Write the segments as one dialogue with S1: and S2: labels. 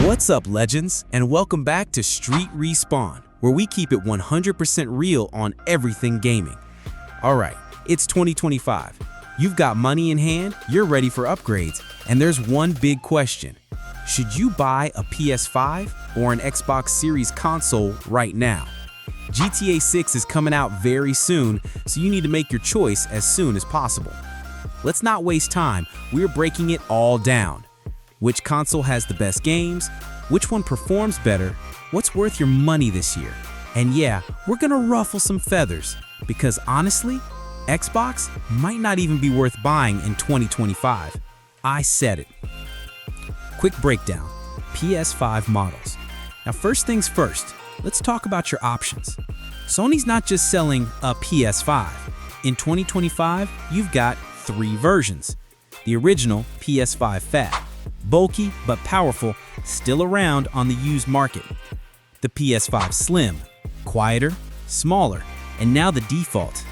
S1: What's up, legends, and welcome back to Street Respawn, where we keep it 100% real on everything gaming. Alright, it's 2025. You've got money in hand, you're ready for upgrades, and there's one big question. Should you buy a PS5 or an Xbox Series console right now? GTA 6 is coming out very soon, so you need to make your choice as soon as possible. Let's not waste time, we're breaking it all down. Which console has the best games? Which one performs better? What's worth your money this year? And yeah, we're gonna ruffle some feathers, because honestly, Xbox might not even be worth buying in 2025. I said it. Quick breakdown, PS5 models. Now first things first, let's talk about your options. Sony's not just selling a PS5. In 2025, you've got 3 versions. The original PS5 Fat, bulky but powerful, still around on the used market. The PS5 Slim, quieter, smaller, and now the default.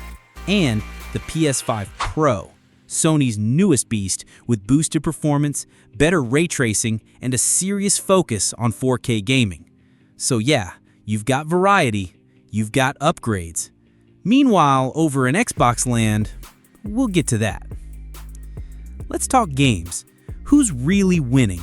S1: And the PS5 Pro, Sony's newest beast with boosted performance, better ray tracing, and a serious focus on 4K gaming. So yeah, you've got variety, you've got upgrades. Meanwhile, over in Xbox land, we'll get to that. Let's talk games. Who's really winning?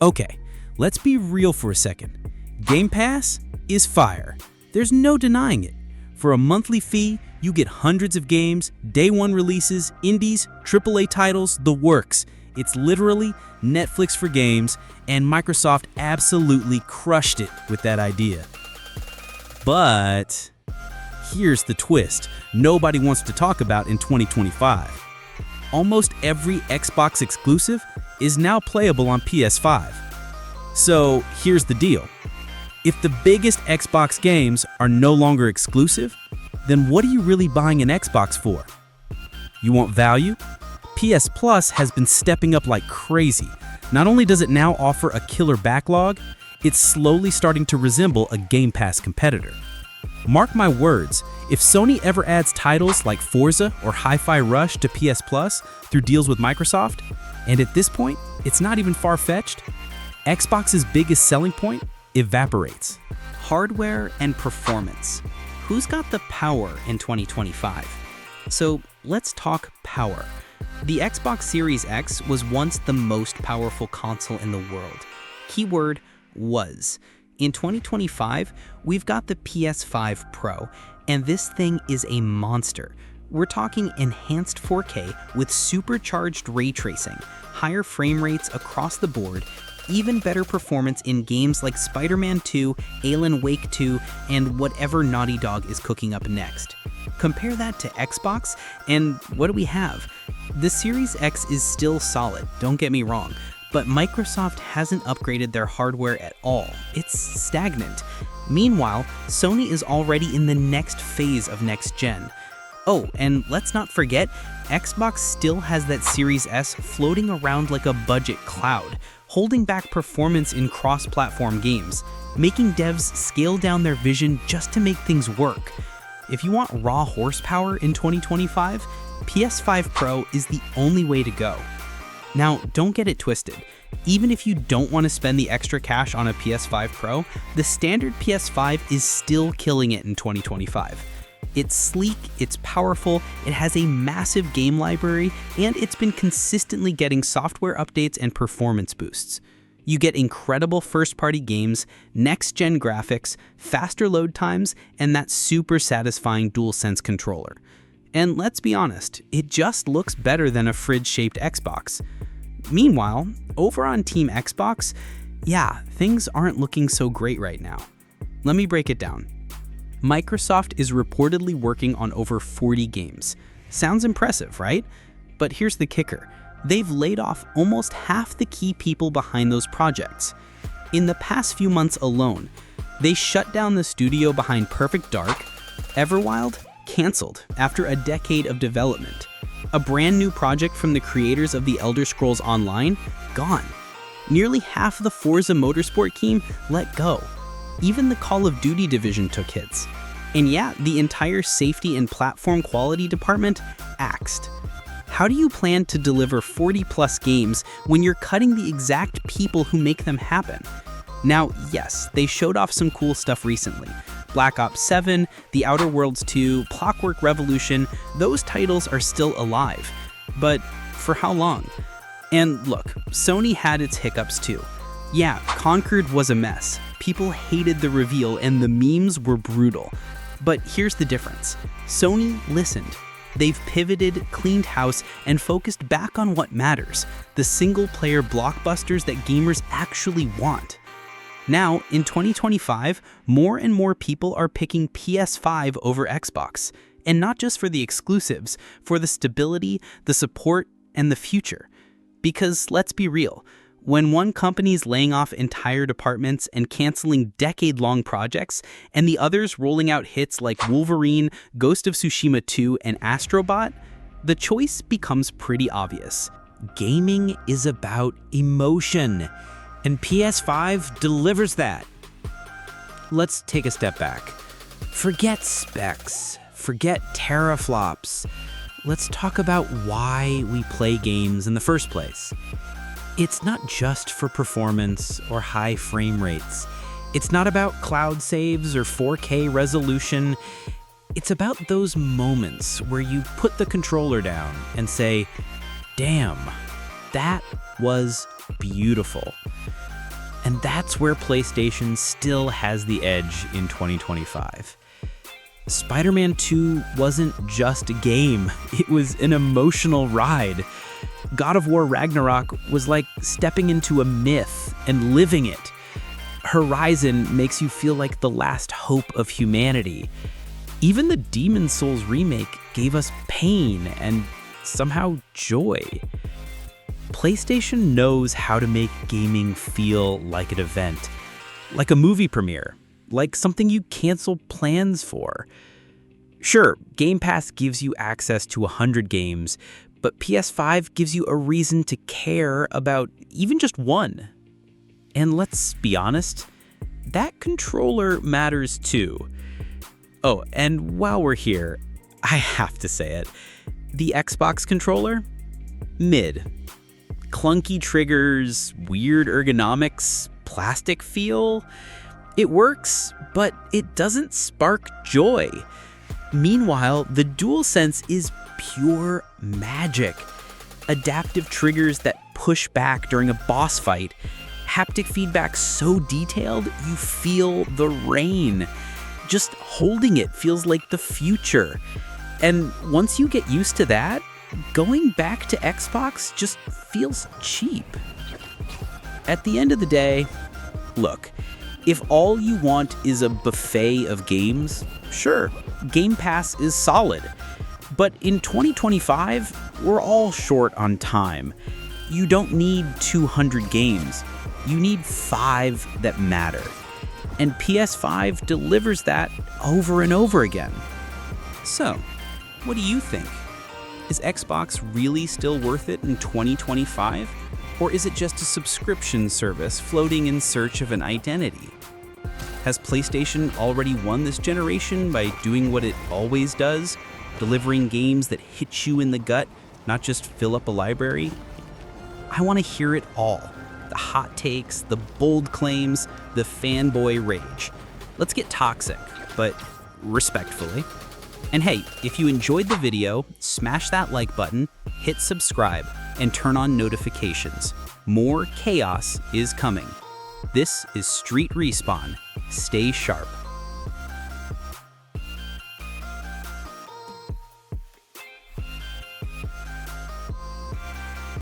S1: Okay, let's be real for a second. Game Pass is fire. There's no denying it. For a monthly fee, you get hundreds of games, day one releases, indies, AAA titles, the works. It's literally Netflix for games, and Microsoft absolutely crushed it with that idea. But here's the twist nobody wants to talk about in 2025. Almost every Xbox exclusive is now playable on PS5. So here's the deal. If the biggest Xbox games are no longer exclusive, then what are you really buying an Xbox for? You want value? PS Plus has been stepping up like crazy. Not only does it now offer a killer backlog, it's slowly starting to resemble a Game Pass competitor. Mark my words, if Sony ever adds titles like Forza or Hi-Fi Rush to PS Plus through deals with Microsoft, and at this point, it's not even far-fetched, Xbox's biggest selling point evaporates.
S2: Hardware and performance. Who's got the power in 2025? So let's talk power. The Xbox Series X was once the most powerful console in the world. Keyword was. In 2025, we've got the PS5 Pro, and this thing is a monster. We're talking enhanced 4K with supercharged ray tracing, higher frame rates across the board, even better performance in games like Spider-Man 2, Alan Wake 2, and whatever Naughty Dog is cooking up next. Compare that to Xbox, and what do we have? The Series X is still solid, don't get me wrong, but Microsoft hasn't upgraded their hardware at all. It's stagnant. Meanwhile, Sony is already in the next phase of next gen. Oh, and let's not forget, Xbox still has that Series S floating around like a budget cloud, holding back performance in cross-platform games, making devs scale down their vision just to make things work. If you want raw horsepower in 2025, PS5 Pro is the only way to go. Now, don't get it twisted. Even if you don't want to spend the extra cash on a PS5 Pro, the standard PS5 is still killing it in 2025. It's sleek, it's powerful, it has a massive game library, and it's been consistently getting software updates and performance boosts. You get incredible first-party games, next-gen graphics, faster load times, and that super satisfying DualSense controller. And let's be honest, it just looks better than a fridge-shaped Xbox. Meanwhile, over on Team Xbox, yeah, things aren't looking so great right now. Let me break it down. Microsoft is reportedly working on over 40 games. Sounds impressive, right? But here's the kicker. They've laid off almost half the key people behind those projects. In the past few months alone, they shut down the studio behind Perfect Dark. Everwild canceled after a decade of development. A brand new project from the creators of The Elder Scrolls Online, gone. Nearly half the Forza Motorsport team let go. Even the Call of Duty division took hits. And yeah, the entire safety and platform quality department axed. How do you plan to deliver 40+ games when you're cutting the exact people who make them happen? Now, yes, they showed off some cool stuff recently. Black Ops 7, The Outer Worlds 2, Clockwork Revolution, those titles are still alive. But for how long? And look, Sony had its hiccups too. Yeah, Concord was a mess. People hated the reveal and the memes were brutal. But here's the difference. Sony listened. They've pivoted, cleaned house, and focused back on what matters, the single-player blockbusters that gamers actually want. Now, in 2025, more and more people are picking PS5 over Xbox. And not just for the exclusives, for the stability, the support, and the future. Because let's be real, when one company's laying off entire departments and canceling decade-long projects, and the others rolling out hits like Wolverine, Ghost of Tsushima 2, and Astrobot, the choice becomes pretty obvious.
S1: Gaming is about emotion, and PS5 delivers that. Let's take a step back. Forget specs, forget teraflops. Let's talk about why we play games in the first place. It's not just for performance or high frame rates. It's not about cloud saves or 4K resolution. It's about those moments where you put the controller down and say, damn, that was beautiful. And that's where PlayStation still has the edge in 2025. Spider-Man 2 wasn't just a game, it was an emotional ride. God of War Ragnarok was like stepping into a myth and living it. Horizon makes you feel like the last hope of humanity. Even the Demon's Souls remake gave us pain and somehow joy. PlayStation knows how to make gaming feel like an event, like a movie premiere, like something you cancel plans for. Sure, Game Pass gives you access to 100 games, but PS5 gives you a reason to care about even just one. And let's be honest, that controller matters too. Oh, and while we're here, I have to say it. The Xbox controller? Mid. Clunky triggers, weird ergonomics, plastic feel. It works, but it doesn't spark joy. Meanwhile, the DualSense is pure magic. Adaptive triggers that push back during a boss fight. Haptic feedback so detailed, you feel the rain. Just holding it feels like the future. And once you get used to that, going back to Xbox just feels cheap. At the end of the day, look, if all you want is a buffet of games, sure, Game Pass is solid. But in 2025, we're all short on time. You don't need 200 games. You need 5 that matter. And PS5 delivers that over and over again. So, what do you think? Is Xbox really still worth it in 2025? Or is it just a subscription service floating in search of an identity? Has PlayStation already won this generation by doing what it always does, delivering games that hit you in the gut, not just fill up a library? I want to hear it all. The hot takes, the bold claims, the fanboy rage. Let's get toxic, but respectfully. And hey, if you enjoyed the video, smash that like button, hit subscribe, and turn on notifications. More chaos is coming. This is Street Respawn. Stay sharp.